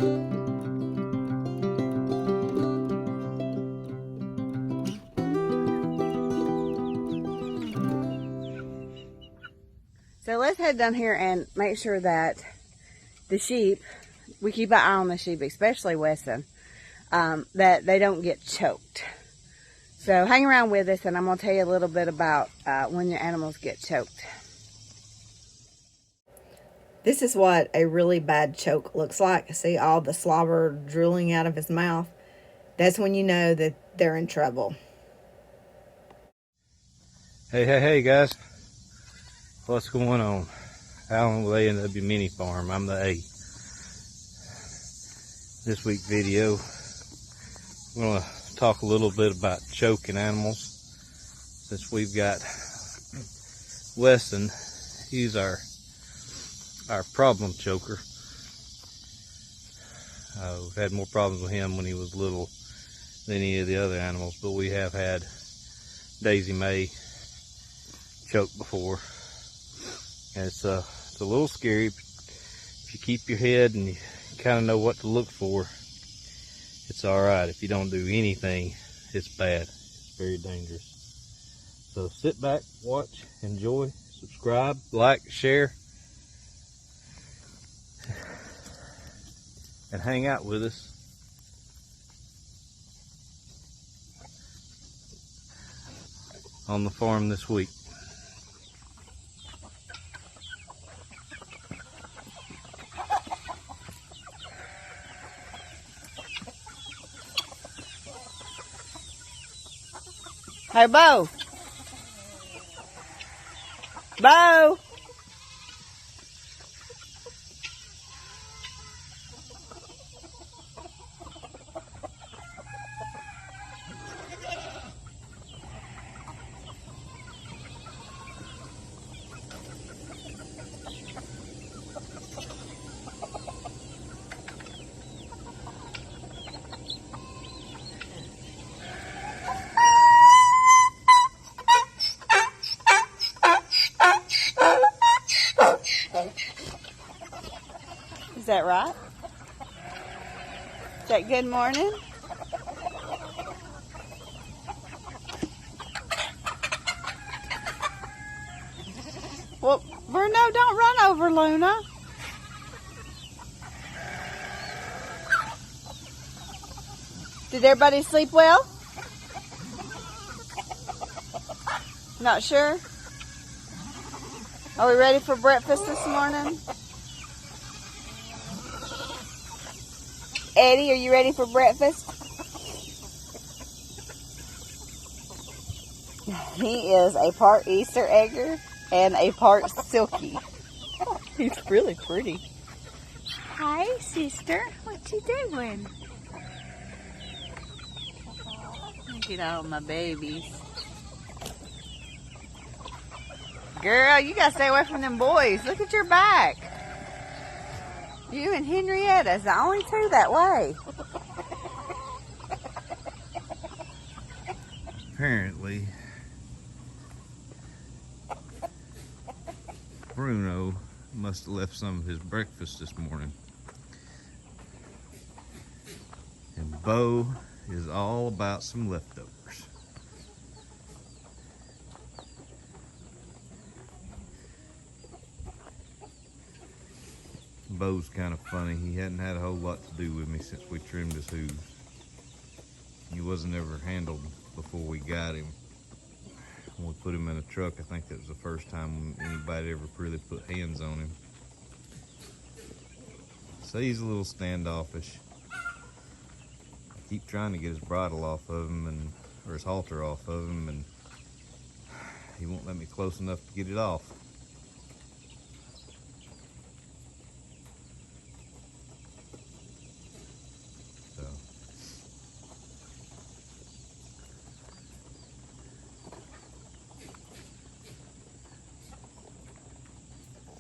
So let's head down here and make sure that the sheep, we keep an eye on the sheep, especially Weston, that they don't get choked. So hang around with us and I'm going to tell you a little bit about when your animals get choked. This is what a really bad choke looks like. See all the slobber drooling out of his mouth? That's when you know that they're in trouble. Hey guys. What's going on? Alan with A&W Mini Farm. I'm the A. This week's video, I'm going to talk a little bit about choking animals. Since we've got Weston, he's our problem choker. We've had more problems with him when he was little than any of the other animals, but we have had Daisy May choke before. And it's a little scary. If you keep your head and you kind of know what to look for, it's alright. If you don't do anything, it's bad. It's very dangerous. So sit back, watch, enjoy, subscribe, like, share, and hang out with us. On the farm this week. Hey, Bo. Bo. Is that right? Is that good morning? Well, Bruno, don't run over Luna. Did everybody sleep well? Not sure? Are we ready for breakfast this morning? Eddie, are you ready for breakfast? He is a part Easter egger and a part silky. He's really pretty. Hi, sister. What you doing? Look at all my babies. Girl, you gotta stay away from them boys. Look at your back. You and Henrietta's the only two that way. Apparently, Bruno must have left some of his breakfast this morning. And Bo is all about some leftovers. Bo's kind of funny. He hadn't had a whole lot to do with me since we trimmed his hooves. He wasn't ever handled before we got him. When we put him in a truck, I think that was the first time anybody ever really put hands on him. So he's a little standoffish. I keep trying to get his bridle off of him, or his halter off of him, and he won't let me close enough to get it off.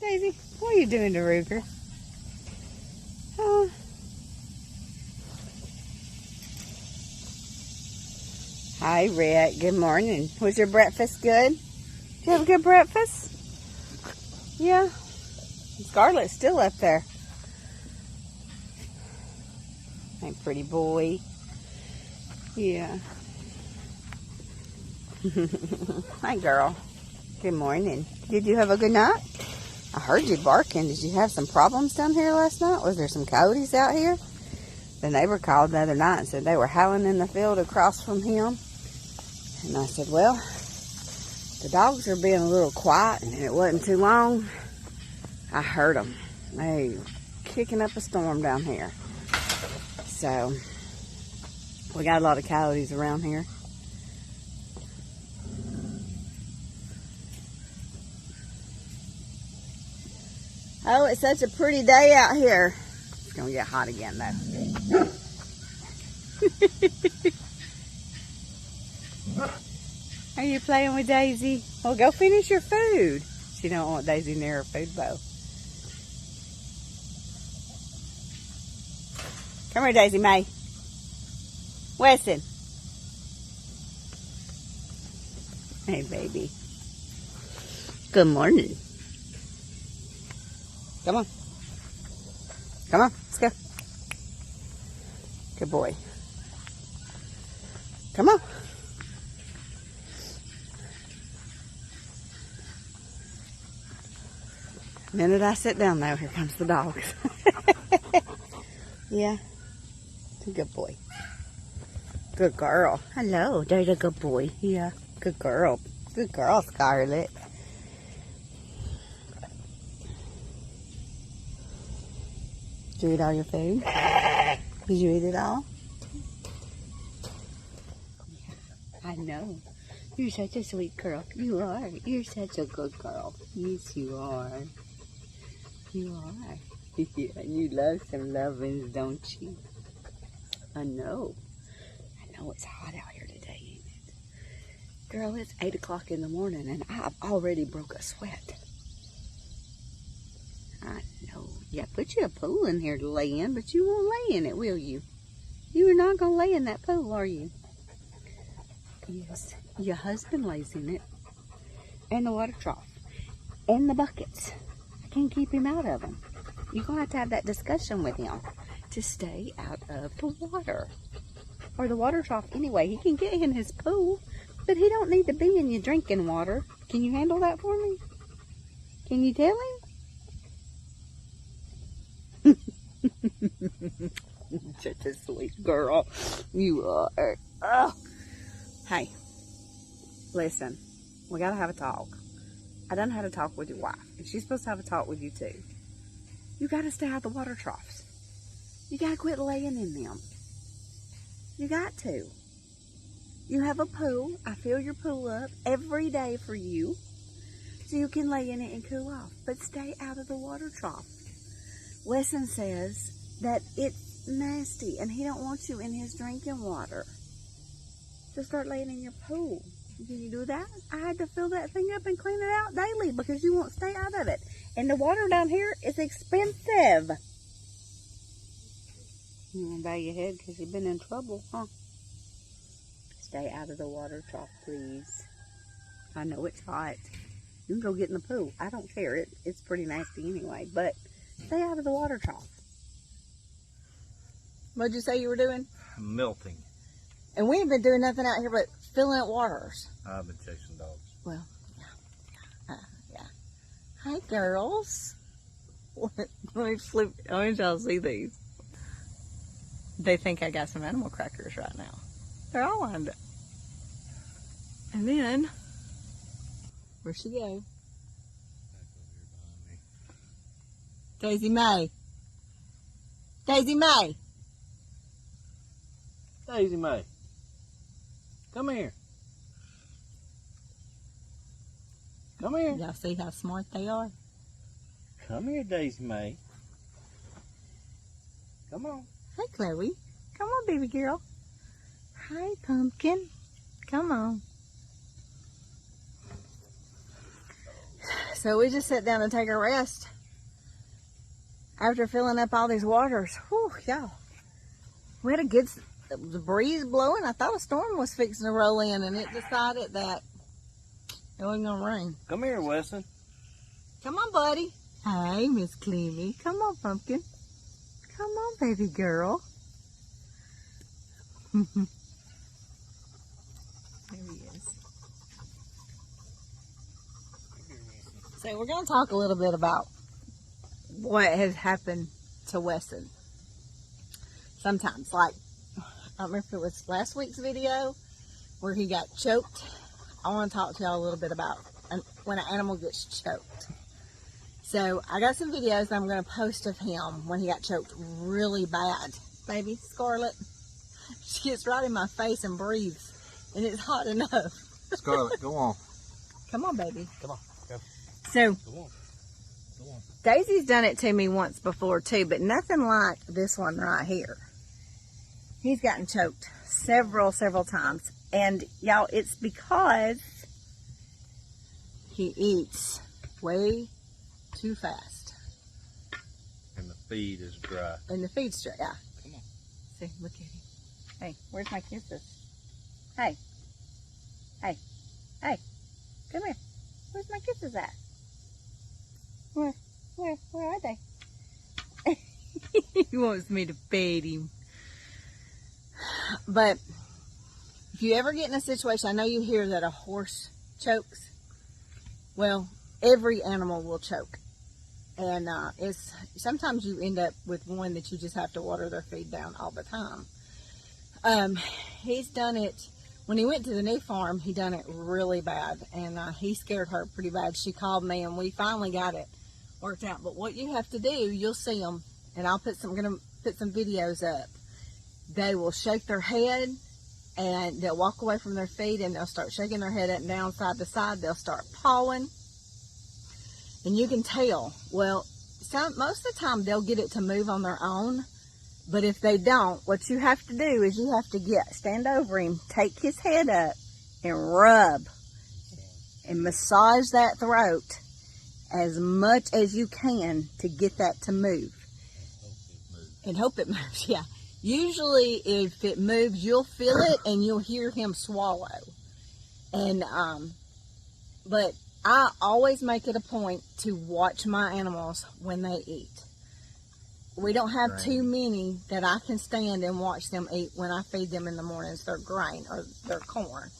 Daisy, what are you doing to Ruger? Oh. Hi, Rhett. Good morning. Was your breakfast good? Did you have a good breakfast? Yeah. Scarlett's still up there. Hey, pretty boy. Yeah. Hi, girl. Good morning. Did you have a good night? I heard you barking. Did you have some problems down here last night? Was there some coyotes out here? The neighbor called the other night and said they were howling in the field across from him. And I said, well, the dogs are being a little quiet, and it wasn't too long. I heard them. They were kicking up a storm down here. So, we got a lot of coyotes around here. Oh, it's such a pretty day out here. It's going to get hot again, though. Are you playing with Daisy? Well, go finish your food. She don't want Daisy near her food bowl. Come here, Daisy Mae. Weston. Hey, baby. Good morning. Come on. Come on, let's go. Good boy. Come on. The minute I sit down though, here comes the dogs. Yeah. It's a good boy. Good girl. Hello, there's a good boy. Yeah. Good girl. Good girl, Scarlet. Did you eat all your food? Did you eat it all? I know. You're such a sweet girl. You are. You're such a good girl. Yes, you are. You are. Yeah, you love some lovins, don't you? I know. I know it's hot out here today, ain't it? Girl, it's 8 o'clock in the morning and I've already broke a sweat. I know. Yeah, put you a pool in here to lay in, but you won't lay in it, will you? You are not going to lay in that pool, are you? Yes. Your husband lays in it. And the water trough. And the buckets. I can't keep him out of them. You're going to have that discussion with him to stay out of the water. Or the water trough anyway. He can get in his pool, but he don't need to be in your drinking water. Can you handle that for me? Can you tell him? Such a sweet girl. You are. Oh. Hey, listen. We got to have a talk. I done had a talk with your wife, and she's supposed to have a talk with you too. You got to stay out the water troughs. You got to quit laying in them. You got to. You have a pool. I fill your pool up every day for you so you can lay in it and cool off. But stay out of the water trough. Wesson says that it's nasty and he don't want you in his drinking water. So start laying in your pool. Can you do that? I had to fill that thing up and clean it out daily because you won't stay out of it. And the water down here is expensive. You want to bow your head because you've been in trouble, huh? Stay out of the water trough, please. I know it's hot. You can go get in the pool. I don't care. It's pretty nasty anyway. But stay out of the water trough. What'd you say you were doing? Melting. And we ain't been doing nothing out here but filling up waters. I've been chasing dogs. Well, yeah. Hi, girls. Let me flip. I want y'all to see these. They think I got some animal crackers right now. They're all lined up. And then, where'd she go? Daisy Mae. Daisy Mae. Daisy Mae. Come here. Come here. Y'all see how smart they are? Come here, Daisy Mae. Come on. Hi, Chloe. Come on, baby girl. Hi, Pumpkin. Come on. So we just sat down to take a rest after filling up all these waters. Whew, y'all. We had a good the breeze blowing. I thought a storm was fixing to roll in, and it decided that it wasn't going to rain. Come here, Weston. Come on, buddy. Hi, Miss Cleamy. Come on, Pumpkin. Come on, baby girl. There he is. So we're going to talk a little bit about what has happened to Wesson. Sometimes, like, I don't remember if it was last week's video where he got choked. I want to talk to y'all a little bit about when an animal gets choked. So I got some videos I'm going to post of him when he got choked really bad. Baby Scarlet, she gets right in my face and breathes, and it's hot enough. Scarlet, go on. Come on, baby. Come on, go. So Go on. Go on. Daisy's done it to me once before too, but nothing like this one right here. He's gotten choked several times. And y'all, it's because he eats way too fast. And the feed is dry. And the feed's dry, yeah. Come on. See, look at him. Hey, where's my kisses? Hey. Hey. Hey. Come here. Where's my kisses at? Where are they? He wants me to feed him. But if you ever get in a situation, I know you hear that a horse chokes. Well, every animal will choke. And it's sometimes you end up with one that you just have to water their feed down all the time. He's done it when he went to the new farm. He done it really bad, and he scared her pretty bad. She called me, and we finally got it worked out. But what you have to do, you'll see them, and I'm gonna put some videos up. They will shake their head, and they'll walk away from their feet, and they'll start shaking their head up and down, side to side. They'll start pawing. And you can tell, well, most of the time they'll get it to move on their own. But if they don't, what you have to do is you have to stand over him, take his head up, and rub and massage that throat as much as you can to get that to move. And hope it moves, yeah. Usually if it moves, you'll feel it and you'll hear him swallow. And, but I always make it a point to watch my animals when they eat. We don't have too many that I can stand and watch them eat when I feed them in the mornings their grain or their corn.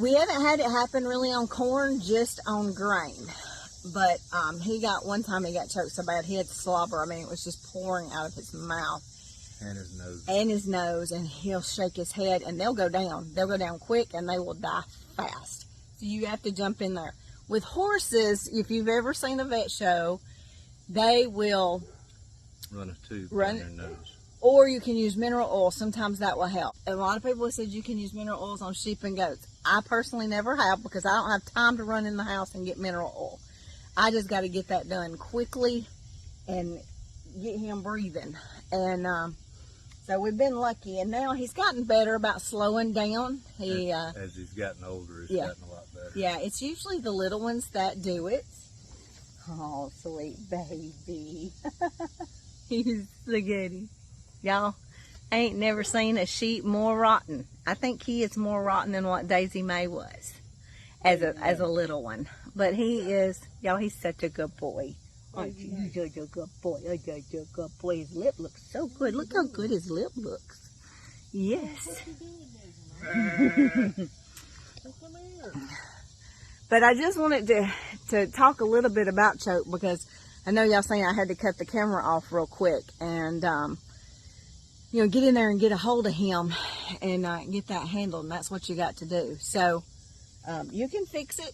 We haven't had it happen really on corn, just on grain. But one time he got choked so bad he had slobber. I mean, it was just pouring out of his mouth. And his nose. And his nose, and he'll shake his head, and they'll go down. They'll go down quick, and they will die fast. So you have to jump in there. With horses, if you've ever seen a vet show, they will run a tube down their nose. Or you can use mineral oil. Sometimes that will help. A lot of people have said you can use mineral oils on sheep and goats. I personally never have because I don't have time to run in the house and get mineral oil. I just got to get that done quickly and get him breathing. And so we've been lucky. And now he's gotten better about slowing down. As he's gotten older, he's gotten a lot better. Yeah, it's usually the little ones that do it. Oh, sweet baby. He's so goody. Y'all, I ain't never seen a sheep more rotten. I think he is more rotten than what Daisy Mae was as a little one. But he is, y'all, he's such a good boy. Aren't you? You're such a good boy. You're such a good boy. His lip looks so good. Look how good his lip looks. Yes. But I just wanted to talk a little bit about choke because I know y'all saying I had to cut the camera off real quick and, get in there and get a hold of him and get that handled. And that's what you got to do. So you can fix it.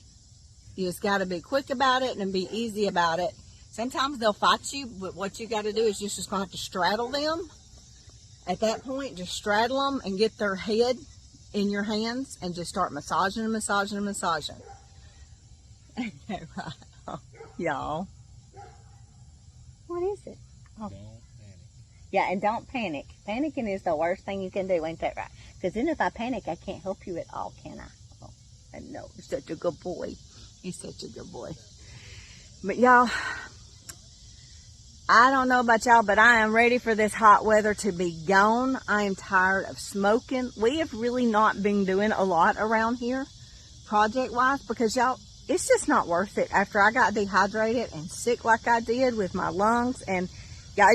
You just got to be quick about it and be easy about it. Sometimes they'll fight you, but what you got to do is you're just going to have to straddle them. At that point, just straddle them and get their head in your hands and just start massaging and massaging and massaging. Right. Y'all. What is it? Oh. Don't panic. Yeah, and don't panic. Panicking is the worst thing you can do, ain't that right? Because then if I panic, I can't help you at all, can I? Oh, I know. He's such a good boy. He's such a good boy. But y'all, I don't know about y'all, but I am ready for this hot weather to be gone. I am tired of smoking. We have really not been doing a lot around here, project-wise, because y'all, it's just not worth it. After I got dehydrated and sick like I did with my lungs, and yeah,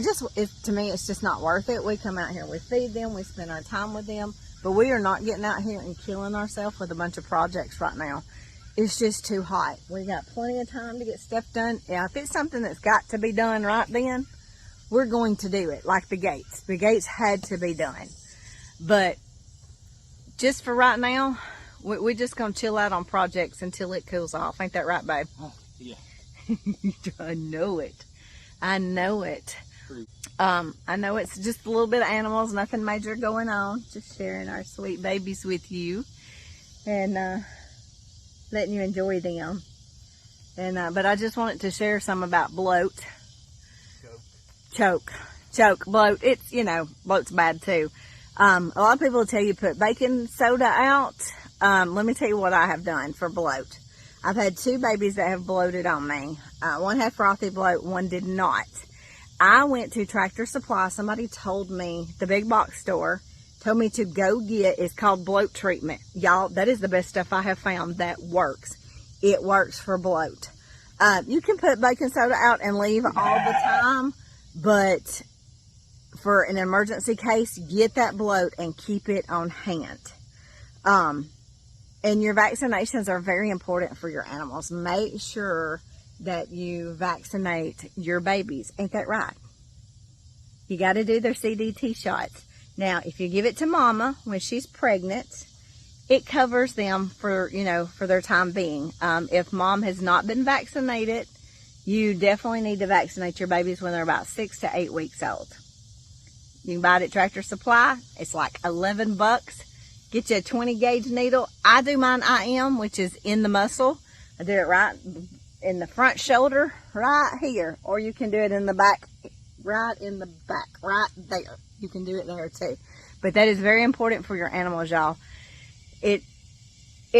to me, it's just not worth it. We come out here, we feed them, we spend our time with them, but we are not getting out here and killing ourselves with a bunch of projects right now. It's just too hot. We got plenty of time to get stuff done. Yeah, if it's something that's got to be done right then, we're going to do it, like the gates. The gates had to be done. But just for right now, we're just going to chill out on projects until it cools off. Ain't that right, babe? Oh, yeah. I know it. I know it. True. I know it's just a little bit of animals, nothing major going on. Just sharing our sweet babies with you and letting you enjoy them. And but I just wanted to share some about bloat. Choke, bloat. It's, you know, bloat's bad too. A lot of people will tell you put baking soda out. Let me tell you what I have done for bloat. I've had 2 babies that have bloated on me. One had frothy bloat, one did not. I went to Tractor Supply. Somebody told me, the big box store, told me to go get, it's called bloat treatment. Y'all, that is the best stuff I have found that works. It works for bloat. You can put baking soda out and leave all the time, but for an emergency case, get that bloat and keep it on hand. And your vaccinations are very important for your animals. Make sure that you vaccinate your babies. Ain't that right? You got to do their CDT shots. Now, if you give it to mama when she's pregnant, it covers them for, you know, for their time being. If mom has not been vaccinated, you definitely need to vaccinate your babies when they're about 6 to 8 weeks old. You can buy it at Tractor Supply. It's like $11. Get you a 20 gauge needle. I do mine IM, which is in the muscle. I do it right in the front shoulder, right here. Or you can do it in the back, right in the back, right there. You can do it there too. But that is very important for your animals, y'all. It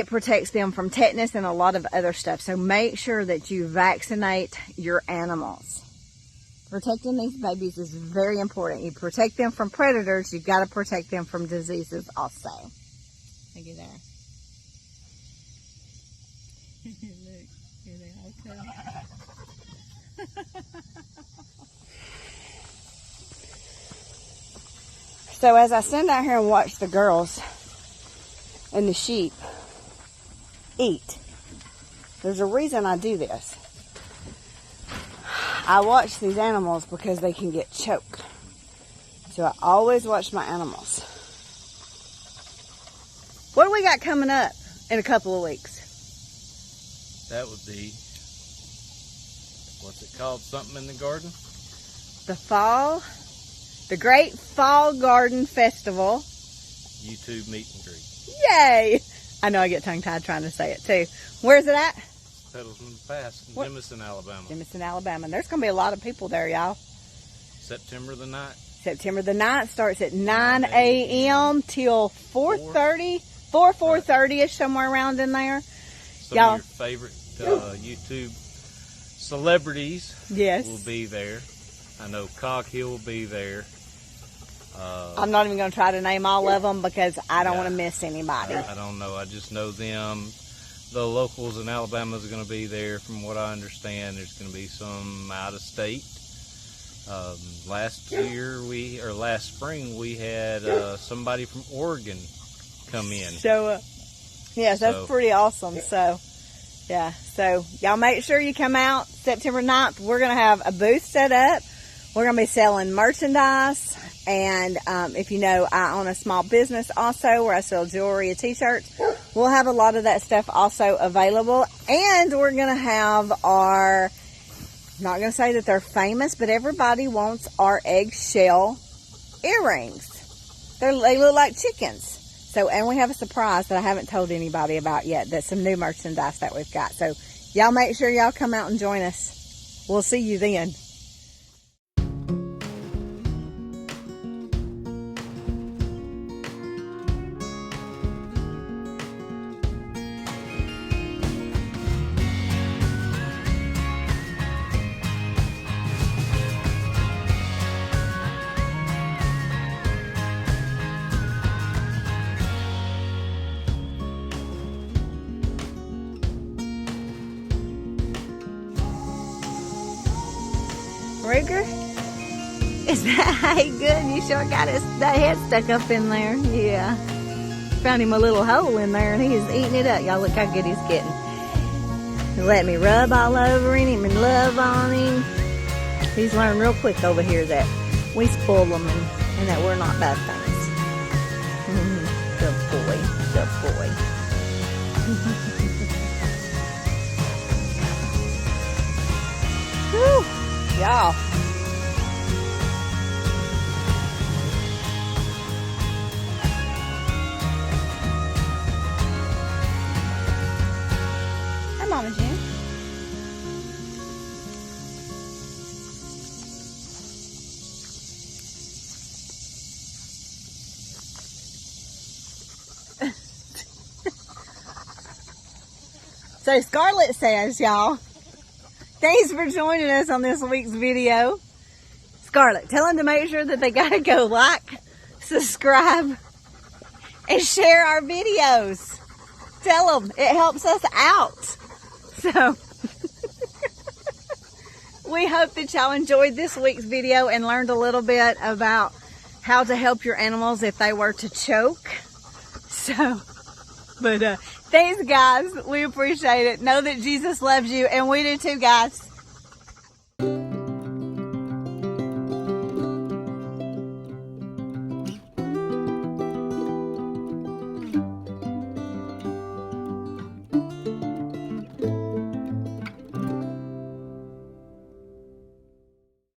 protects them from tetanus and a lot of other stuff. So make sure that you vaccinate your animals. Protecting these babies is very important. You protect them from predators, you've got to protect them from diseases also. Look at there. Look, here they are. So as I stand out here and watch the girls and the sheep eat, there's a reason I do this. I watch these animals because they can get choked. So I always watch my animals. What do we got coming up in a couple of weeks? That would be, what's it called? Something in the garden? The Great Fall Garden Festival. YouTube meet and greet. Yay! I know I get tongue-tied trying to say it too. Where's it at? Petals in the Pass, What? Jemison, Alabama. Jemison, Alabama. There's going to be a lot of people there, y'all. September the 9th. September the 9th starts at 9 a.m. till 4:30. 4:30-ish, somewhere around in there. Some Y'all. of your favorite YouTube celebrities Yes. will be there. I know Coghill will be there. I'm not even going to try to name all of them because I don't Yeah. want to miss anybody. I don't know. I just know them. The locals in Alabama is going to be there. From what I understand, there's going to be some out of state. Last spring, we had somebody from Oregon come in. So, yes, that's So- pretty awesome. So, yeah. So, y'all make sure you come out September 9th. We're going to have a booth set up. We're going to be selling merchandise. And if you know, I own a small business also where I sell jewelry and t-shirts. We'll have a lot of that stuff also available. And we're going to have our, I'm not going to say that they're famous, but everybody wants our eggshell earrings. They look like chickens. So, and we have a surprise that I haven't told anybody about yet. That's some new merchandise that we've got. So, y'all make sure y'all come out and join us. We'll see you then. Ruger? Is that hey, good? You sure got that head stuck up in there. Yeah. Found him a little hole in there and he is eating it up. Y'all look how good he's getting. He let me rub all over him and love on him. He's learned real quick over here that we spoil them and that we're not bad things. Good boy. Good boy. Whew. Y'all. Mama June. So Scarlett says, y'all, thanks for joining us on this week's video. Scarlett, tell them to make sure that they gotta go like, subscribe, and share our videos. Tell them, it helps us out. So, we hope that y'all enjoyed this week's video and learned a little bit about how to help your animals if they were to choke. So, but thanks guys, we appreciate it. Know that Jesus loves you and we do too, guys.